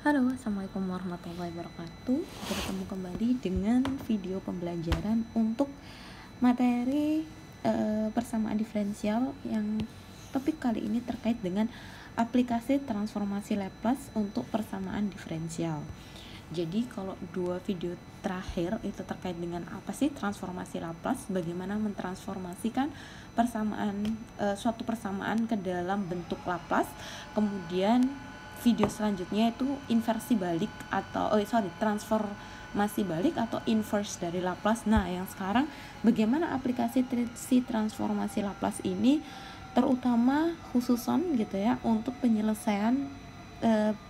Halo, assalamualaikum warahmatullahi wabarakatuh. Bertemu kembali dengan video pembelajaran untuk materi persamaan diferensial yang topik kali ini terkait dengan aplikasi transformasi Laplace untuk persamaan diferensial. Jadi kalau dua video terakhir itu terkait dengan apa sih transformasi Laplace, bagaimana mentransformasikan suatu persamaan ke dalam bentuk Laplace. Kemudian video selanjutnya itu inversi balik atau transformasi balik atau inverse dari Laplace. Nah, yang sekarang bagaimana aplikasi transformasi Laplace ini terutama khususon gitu ya untuk penyelesaian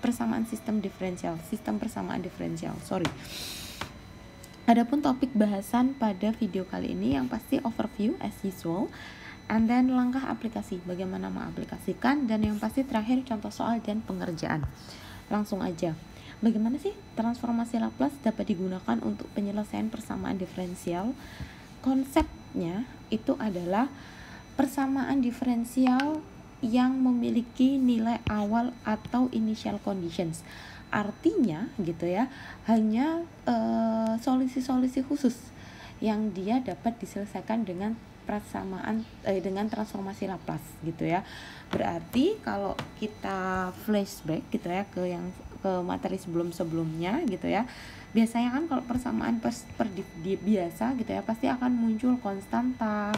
persamaan sistem persamaan diferensial. Adapun topik bahasan pada video kali ini yang pasti overview as usual, and then langkah aplikasi, bagaimana mengaplikasikan, dan yang pasti terakhir contoh soal dan pengerjaan. Langsung aja. Bagaimana sih transformasi Laplace dapat digunakan untuk penyelesaian persamaan diferensial? Konsepnya itu adalah persamaan diferensial yang memiliki nilai awal atau initial conditions. Artinya gitu ya, hanya solusi-solusi khusus yang dia dapat diselesaikan dengan dengan transformasi Laplace gitu ya. Berarti kalau kita flashback gitu ya ke materi sebelumnya gitu ya, biasanya kan kalau persamaan biasa gitu ya pasti akan muncul konstanta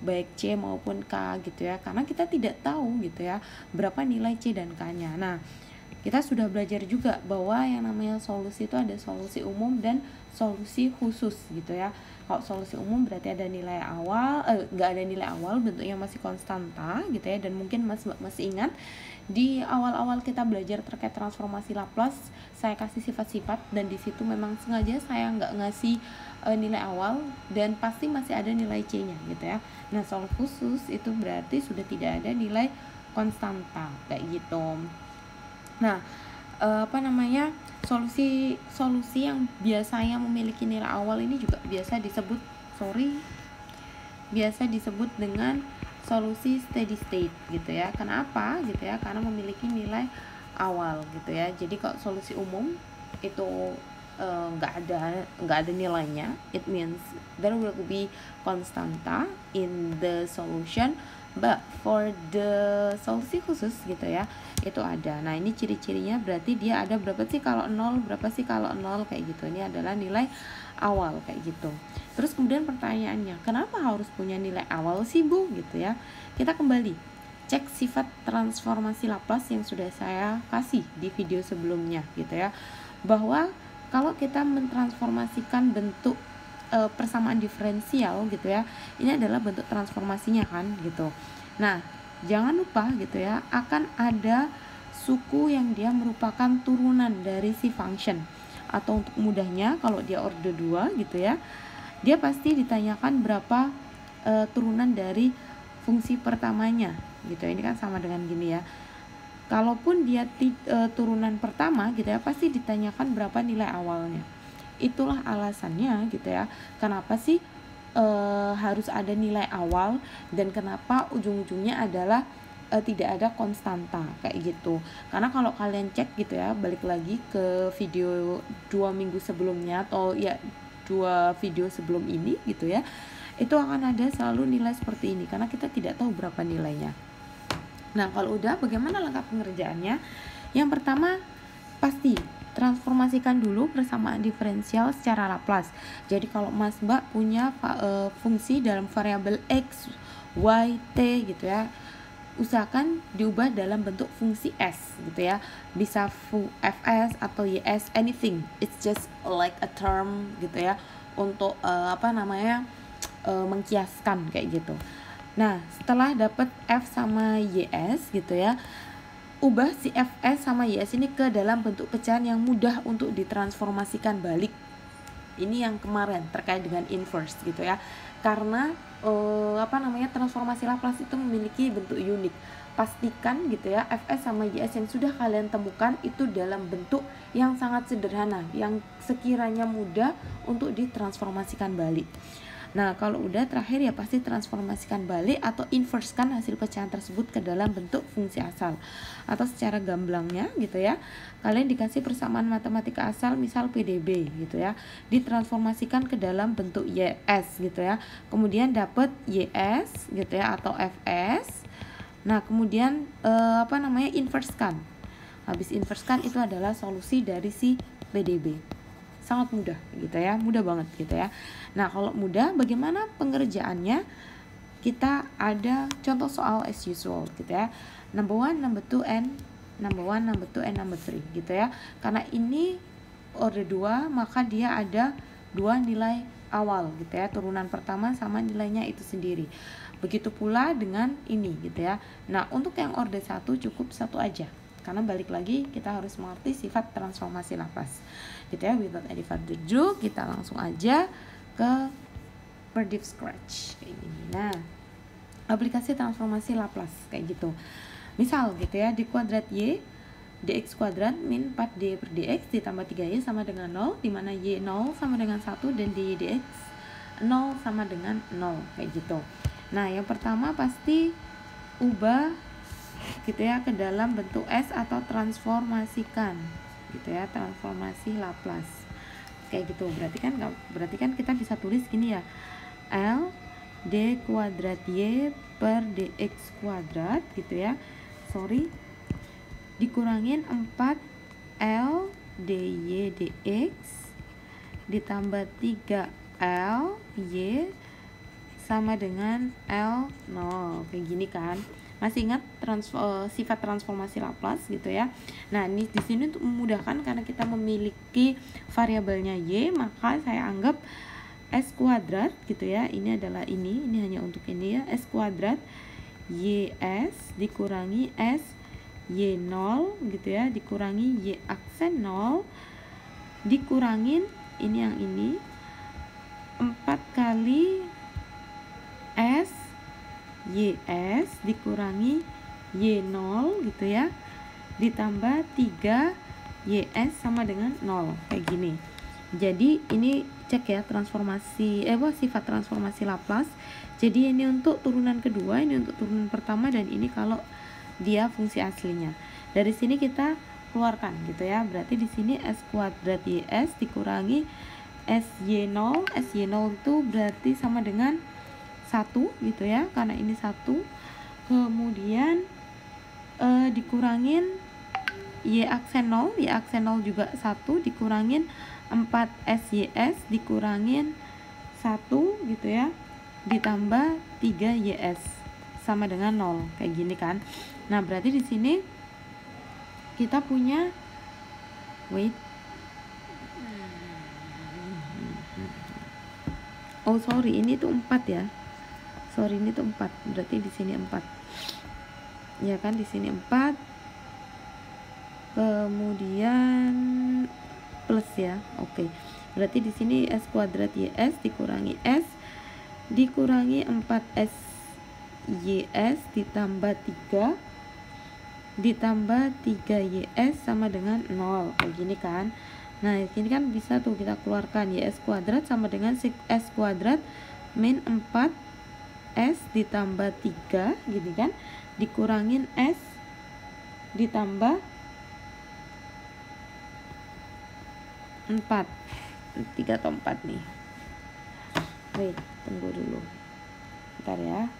baik C maupun K gitu ya, karena kita tidak tahu gitu ya berapa nilai C dan K-nya. Nah, kita sudah belajar juga bahwa yang namanya solusi itu ada solusi umum dan solusi khusus gitu ya. Kalau solusi umum berarti ada nilai awal, nggak ada nilai awal, bentuknya masih konstanta gitu ya. Dan mungkin masih ingat di awal-awal kita belajar terkait transformasi Laplace, saya kasih sifat-sifat dan di situ memang sengaja saya nggak ngasih nilai awal dan pasti masih ada nilai C-nya gitu ya. Nah, solusi khusus itu berarti sudah tidak ada nilai konstanta kayak gitu. Nah, solusi yang biasanya memiliki nilai awal ini juga biasa disebut dengan solusi steady state gitu ya. Kenapa gitu ya? Karena memiliki nilai awal gitu ya. Jadi kalau solusi umum itu nggak ada nilainya, it means there will be constanta in the solution, but for the solusi khusus gitu ya itu ada. Nah, ini ciri-cirinya berarti dia ada berapa sih kalau 0, berapa sih kalau 0 kayak gitu. Ini adalah nilai awal kayak gitu. Terus kemudian pertanyaannya, kenapa harus punya nilai awal sih Bu gitu ya. Kita kembali cek sifat transformasi Laplace yang sudah saya kasih di video sebelumnya gitu ya, bahwa kalau kita mentransformasikan bentuk persamaan diferensial gitu ya, ini adalah bentuk transformasinya kan gitu. Nah, jangan lupa gitu ya, akan ada suku yang dia merupakan turunan dari si function, atau untuk mudahnya kalau dia order 2 gitu ya, dia pasti ditanyakan berapa turunan dari fungsi pertamanya gitu. Ini kan sama dengan gini ya. Kalaupun dia turunan pertama gitu ya, pasti ditanyakan berapa nilai awalnya. Itulah alasannya gitu ya, kenapa sih harus ada nilai awal dan kenapa ujung-ujungnya adalah tidak ada konstanta kayak gitu. Karena kalau kalian cek gitu ya, balik lagi ke video 2 minggu sebelumnya atau ya 2 video sebelum ini gitu ya, itu akan ada selalu nilai seperti ini karena kita tidak tahu berapa nilainya. Nah, kalau udah, bagaimana langkah pengerjaannya? Yang pertama, pasti transformasikan dulu persamaan diferensial secara Laplace. Jadi kalau Mas Mbak punya fungsi dalam variabel X, Y, T gitu ya, usahakan diubah dalam bentuk fungsi S gitu ya. Bisa fs atau ys, anything. It's just like a term gitu ya, untuk mengkiaskan kayak gitu. Nah, setelah dapat F sama YS gitu ya, ubah si Fs sama YS ini ke dalam bentuk pecahan yang mudah untuk ditransformasikan balik. Ini yang kemarin terkait dengan inverse gitu ya. Karena transformasi Laplace itu memiliki bentuk unik. Pastikan gitu ya, Fs sama Ys yang sudah kalian temukan itu dalam bentuk yang sangat sederhana, yang sekiranya mudah untuk ditransformasikan balik. Nah, kalau udah terakhir ya pasti transformasikan balik atau inversekan hasil pecahan tersebut ke dalam bentuk fungsi asal. Atau secara gamblangnya gitu ya, kalian dikasih persamaan matematika asal misal PDB gitu ya, ditransformasikan ke dalam bentuk YS gitu ya. Kemudian dapat YS gitu ya atau FS. Nah, kemudian inversekan. Habis inversekan itu adalah solusi dari si PDB. Sangat mudah gitu ya, mudah banget gitu ya. Nah, kalau mudah bagaimana pengerjaannya? Kita ada contoh soal as usual gitu ya. Number 1, number 2, and number 3 gitu ya. Karena ini order 2, maka dia ada 2 nilai awal gitu ya. Turunan pertama sama nilainya itu sendiri. Begitu pula dengan ini gitu ya. Nah, untuk yang order 1 cukup 1 aja. Karena balik lagi kita harus mengerti sifat transformasi Laplace gitu ya. Without any further ado, kita langsung aja ke Predict Scratch kayak gini. Nah, aplikasi transformasi Laplace kayak gitu. Misal gitu ya, di kuadrat Y dx kuadrat min 4D per dx ditambah 3Y sama dengan 0, di mana Y 0 sama dengan 1 dan dy dx 0 sama dengan 0 kayak gitu. Nah, yang pertama pasti ubah gitu ya ke dalam bentuk S atau transformasikan gitu ya, transformasi Laplace kayak gitu. Berarti kan kita bisa tulis gini ya, L d kuadrat Y per dx kuadrat gitu ya, dikurangin 4L dy dx ditambah 3L Y sama dengan L0 kayak gini kan. Masih ingat sifat transformasi Laplace gitu ya. Nah, ini di sini untuk memudahkan karena kita memiliki variabelnya Y, maka saya anggap S kuadrat gitu ya. Ini adalah ini hanya untuk ini ya. S kuadrat YS dikurangi S Y0 gitu ya, dikurangi Y aksen 0 dikurangin ini yang ini 4 kali S YS dikurangi Y0 gitu ya, ditambah 3 YS sama dengan 0 kayak gini. Jadi ini cek ya sifat transformasi Laplace. Jadi ini untuk turunan kedua, ini untuk turunan pertama, dan ini kalau dia fungsi aslinya. Dari sini kita keluarkan gitu ya. Berarti di sini S kuadrat YS dikurangi SY0. SY0 itu berarti sama dengan 1 gitu ya, karena ini 1. Kemudian dikurangin Y aksen 0, Y aksen 0 juga 1, dikurangin 4 SYS dikurangin 1 gitu ya, ditambah 3 YS sama dengan 0 kayak gini kan. Nah, berarti di sini kita punya ini tuh 4 ya. Ini tuh 4. Berarti di sini 4. Ya kan, di sini 4. Kemudian plus ya. Oke. Berarti di sini S kuadrat YS dikurangi S dikurangi 4S YS ditambah 3 ditambah 3YS sama dengan 0 kayak gini kan. Nah, ini kan bisa tuh kita keluarkan YS kuadrat sama dengan S kuadrat min 4S ditambah 3 gini kan, dikurangin S ditambah 4, 3 atau 4 nih. Wait, tunggu dulu bentar ya.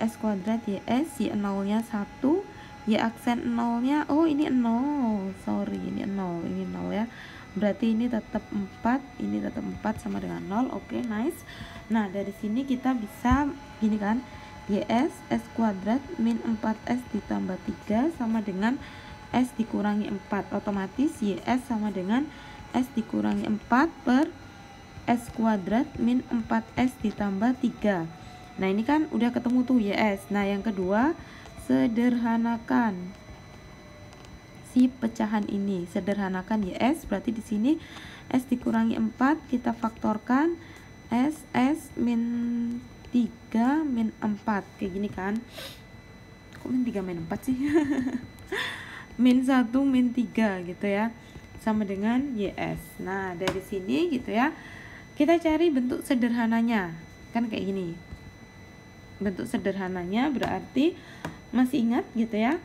S kuadrat YS, Y 0 nya 1, Y aksen 0 nya, oh ini 0, ini 0, ini 0 ya. Berarti ini tetap 4, ini tetap 4 sama dengan 0. Oke, nice. Nah, dari sini kita bisa gini kan, YS S kuadrat min 4S ditambah 3 sama dengan S dikurangi 4. Otomatis YS sama dengan S dikurangi 4 per S kuadrat min 4S ditambah 3. Nah, ini kan udah ketemu tuh YS. Nah, yang kedua, sederhanakan si pecahan ini. Sederhanakan YS, berarti di sini S dikurangi 4 kita faktorkan S min 3 min 4 kayak gini kan. Kok min 3 min 4 sih? min 1 min 3 gitu ya, sama dengan YS. Nah dari sini gitu ya, kita cari bentuk sederhananya, kan kayak gini. Bentuk sederhananya berarti masih ingat gitu ya,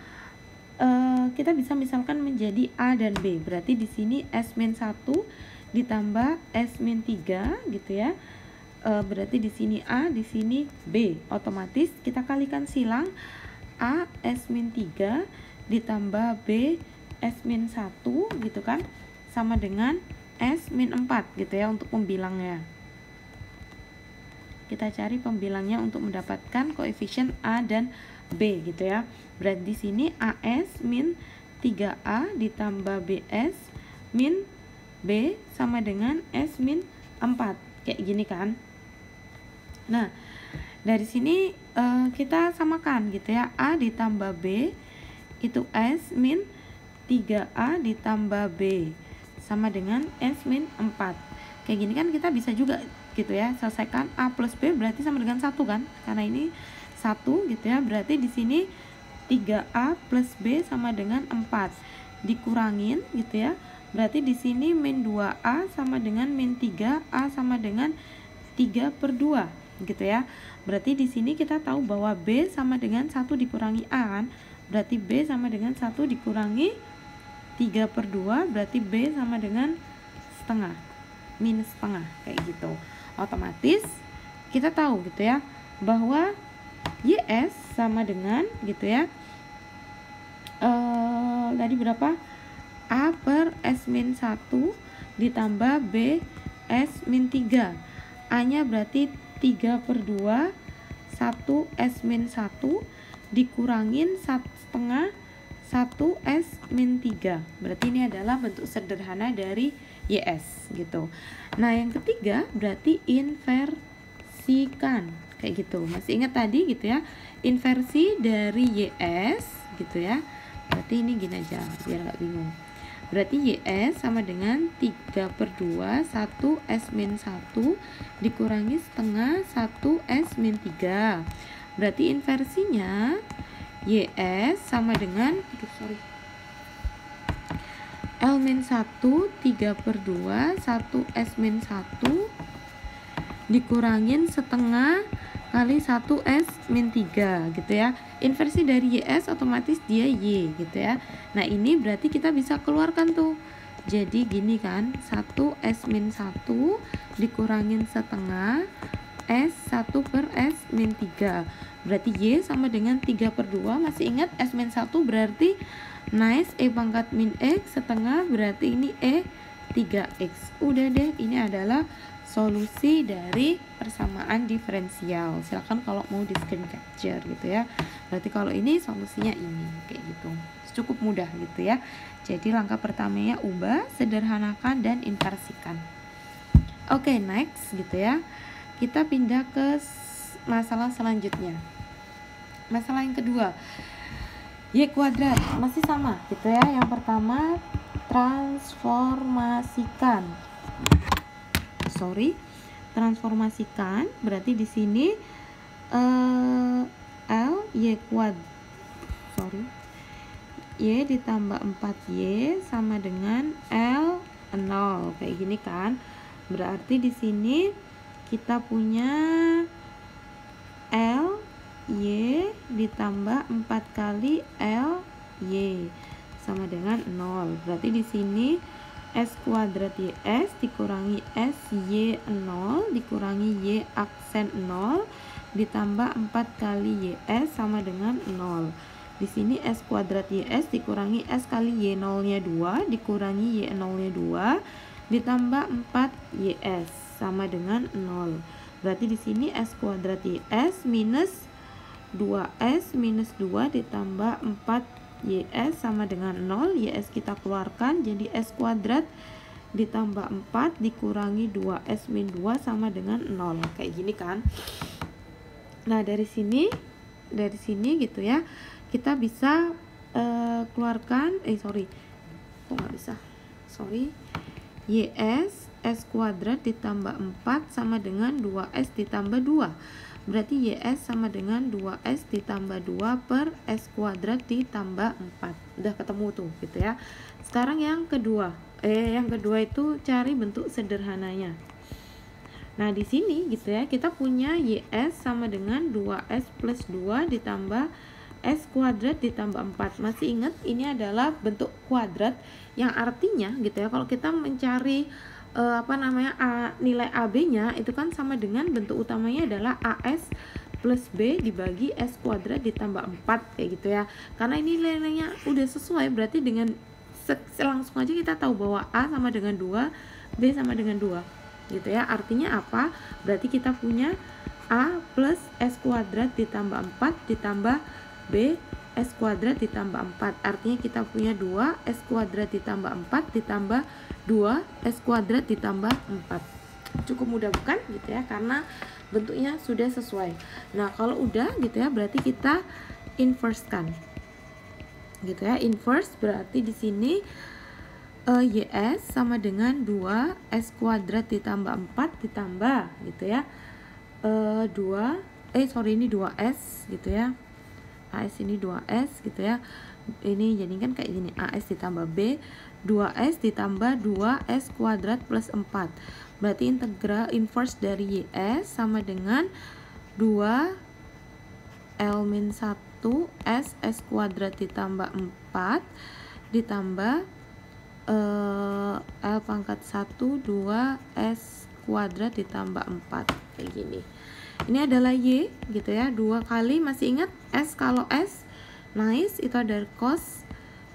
kita bisa misalkan menjadi A dan B. Berarti di sini S-1 ditambah S-3 gitu ya. Berarti di sini A, di sini B. Otomatis kita kalikan silang, A S-3 ditambah B S-1 gitu kan, sama dengan S-4 gitu ya untuk pembilangnya. Kita cari pembilangnya untuk mendapatkan koefisien A dan B gitu ya. Berarti di sini AS min 3A ditambah BS min B sama dengan S min 4. Kayak gini kan. Nah, dari sini kita samakan gitu ya. A ditambah B itu S min 3A ditambah B sama dengan S min 4. Kayak gini kan kita bisa juga gitu ya, selesaikan A plus B berarti sama dengan 1 kan, karena ini 1 gitu ya. Berarti di sini 3A plus B sama dengan 4 dikurangin gitu ya. Berarti di sini min 2A sama dengan min 3A sama dengan 3/2 gitu ya. Berarti di sini kita tahu bahwa B sama dengan 1 dikurangi A kan. Berarti B sama dengan 1 dikurangi 3/2, berarti B sama dengan setengah, minus setengah kayak gitu. Otomatis kita tahu gitu ya bahwa YS sama dengan gitu ya, tadi berapa, A per S-1 ditambah B S-3. A nya berarti 3/2 1 S-1 dikurangin setengah 1 S-3. Berarti ini adalah bentuk sederhana dari YS gitu. Nah yang ketiga berarti inversikan kayak gitu. Masih ingat tadi gitu ya, inversi dari YS gitu ya. Berarti ini gini aja biar nggak bingung. Berarti YS sama dengan 3/2 1 S-1 dikurangi setengah 1 S-3. Berarti inversinya YS sama dengan L-1 3/2 1 S-1 dikurangin setengah kali 1 S-3 gitu ya. Inversi dari YS otomatis dia Y gitu ya. Nah ini berarti kita bisa keluarkan tuh. Jadi gini kan, 1 S-1 dikurangin setengah S1 per S-3. Berarti Y sama dengan 3/2. Masih ingat S-1 berarti nice E pangkat min X setengah, berarti ini E 3X. Udah deh, ini adalah solusi dari persamaan diferensial. Silahkan kalau mau di screen capture gitu ya. Berarti kalau ini solusinya ini kayak gitu. Cukup mudah gitu ya. Jadi langkah pertamanya ubah, sederhanakan dan inversikan. Oke, next gitu ya. Kita pindah ke masalah selanjutnya. Masalah yang kedua, Y kuadrat masih sama gitu ya. Yang pertama transformasikan berarti di sini Y ditambah 4Y sama dengan L 0 kayak gini kan. Berarti di sini kita punya L Y ditambah 4 kali L Y sama dengan 0. Berarti di sini S kuadrat YS dikurangi S Y0 dikurangi Y aksen 0 ditambah 4 kali YS sama dengan 0. Di sini S kuadrat YS dikurangi S kali Y0 nya 2 dikurangi Y0 nya 2 ditambah 4 YS sama dengan 0. Berarti di sini S kuadrat YS minus 2S minus 2 ditambah 4YS sama dengan 0. YS kita keluarkan jadi S kuadrat ditambah 4 dikurangi 2S min 2 sama dengan 0. Kayak gini kan. Nah dari sini gitu ya, kita bisa keluarkan YS S kuadrat ditambah 4 sama dengan 2S ditambah 2. berarti YS sama dengan 2S ditambah 2 per S kuadrat ditambah 4. Udah ketemu tuh gitu ya. Sekarang yang kedua itu cari bentuk sederhananya. Nah, di sini gitu ya, kita punya YS sama dengan 2S plus 2 ditambah S kuadrat ditambah 4. Masih ingat ini adalah bentuk kuadrat yang artinya gitu ya, kalau kita mencari nilai AB-nya itu kan sama dengan bentuk utamanya adalah AS plus B dibagi S kuadrat ditambah 4 kayak gitu ya. Karena ini nilainya udah sesuai, berarti dengan langsung aja kita tahu bahwa A sama dengan 2, B sama dengan 2 gitu ya. Artinya apa? Berarti kita punya A plus S kuadrat ditambah 4 ditambah B S kuadrat ditambah 4. Artinya kita punya 2 S kuadrat ditambah 4 ditambah 2 S kuadrat ditambah 4. Cukup mudah bukan gitu ya, karena bentuknya sudah sesuai. Nah, kalau udah gitu ya, berarti kita inverse-kan gitu ya. Inverse berarti di sini YS sama dengan 2 S kuadrat ditambah 4 ditambah gitu ya, ini 2S gitu ya. AS ini 2S gitu ya. Ini jadi kan kayak gini, AS ditambah B 2S ditambah 2S kuadrat plus 4. Berarti integral inverse dari YS sama dengan 2 L-1 S kuadrat ditambah 4 ditambah L pangkat 1 2 S kuadrat ditambah 4 kayak gini. Ini adalah Y gitu ya, 2 kali, masih ingat S, kalau S nice itu ada cos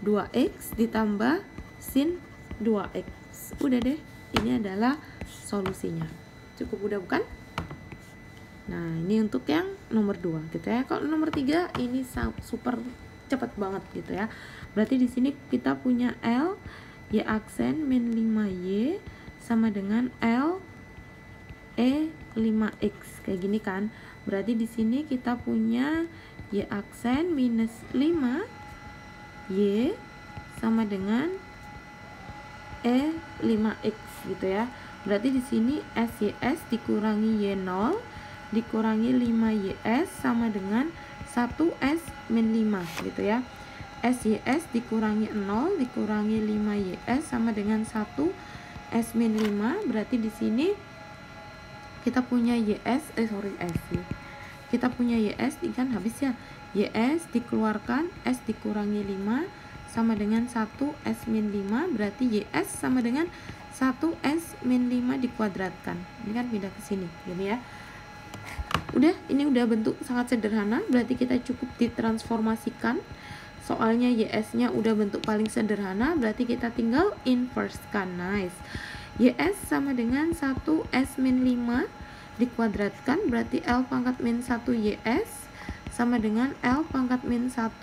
2X ditambah sin 2X. Udah deh, ini adalah solusinya. Cukup mudah bukan? Nah, ini untuk yang nomor 2 gitu ya. Kalau nomor 3 ini super cepat banget gitu ya. Berarti di sini kita punya L Y aksen min 5Y sama dengan L E 5X kayak gini kan. Berarti di sini kita punya Y aksen minus 5 Y sama dengan E 5X gitu ya. Berarti di sini SYS dikurangi Y0 dikurangi 5YS sama dengan 1S min 5 gitu ya. SYS dikurangi 0 dikurangi 5YS sama dengan 1S min 5. Berarti di sini kita punya kita punya YS kan habis ya. YS dikeluarkan S dikurangi 5 sama dengan 1S min 5. Berarti YS sama dengan 1S min 5 dikuadratkan. Ini kan pindah ke sini gini ya. Udah, ini udah bentuk sangat sederhana. Berarti kita cukup ditransformasikan. Soalnya YS-nya udah bentuk paling sederhana, berarti kita tinggal inverse kan. Nice. YS sama dengan 1S min 5 dikuadratkan, berarti L pangkat min 1 YS sama dengan L pangkat min 1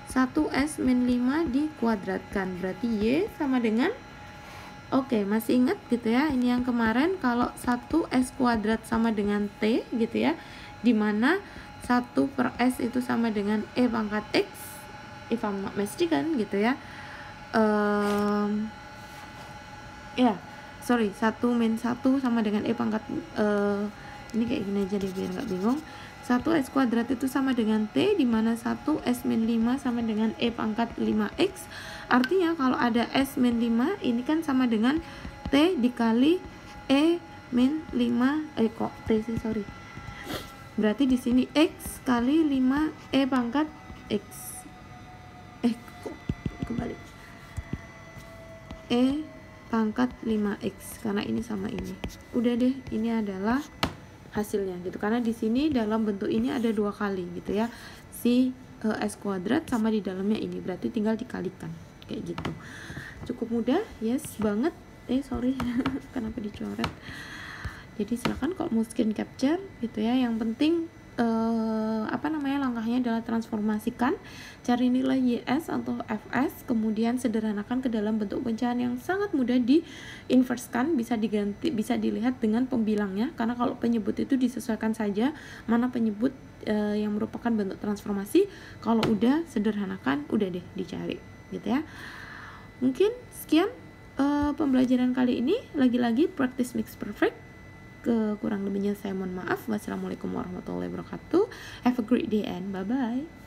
1S min 5 dikuadratkan, berarti Y sama dengan masih ingat gitu ya, ini yang kemarin kalau 1S kuadrat sama dengan T gitu ya, dimana 1 per S itu sama dengan E pangkat X, if I'm not mistaken gitu ya. 1 min 1 sama dengan E pangkat ini kayak gini aja deh biar nggak bingung. 1S kuadrat itu sama dengan T, dimana 1S min 5 sama dengan E pangkat 5X. Artinya kalau ada S min 5 ini kan sama dengan T dikali E min 5 berarti di sini X kali 5 E pangkat X. Kembali E pangkat 5X karena ini sama ini. Udah deh, ini adalah hasilnya gitu. Karena di sini dalam bentuk ini ada 2 kali gitu ya. Si S kuadrat sama di dalamnya ini. Berarti tinggal dikalikan kayak gitu. Cukup mudah, yes banget. Kenapa dicoret? Jadi silakan kalau mau screen capture gitu ya. Yang penting langkahnya adalah transformasikan, cari nilai YS atau FS, kemudian sederhanakan ke dalam bentuk pecahan yang sangat mudah diinversekan, bisa diganti, bisa dilihat dengan pembilangnya, karena kalau penyebut itu disesuaikan saja mana penyebut yang merupakan bentuk transformasi. Kalau udah sederhanakan, udah deh dicari gitu ya. Mungkin sekian pembelajaran kali ini. Lagi-lagi practice makes perfect. Kurang lebihnya saya mohon maaf. Wassalamualaikum warahmatullahi wabarakatuh. Have a great day and bye bye.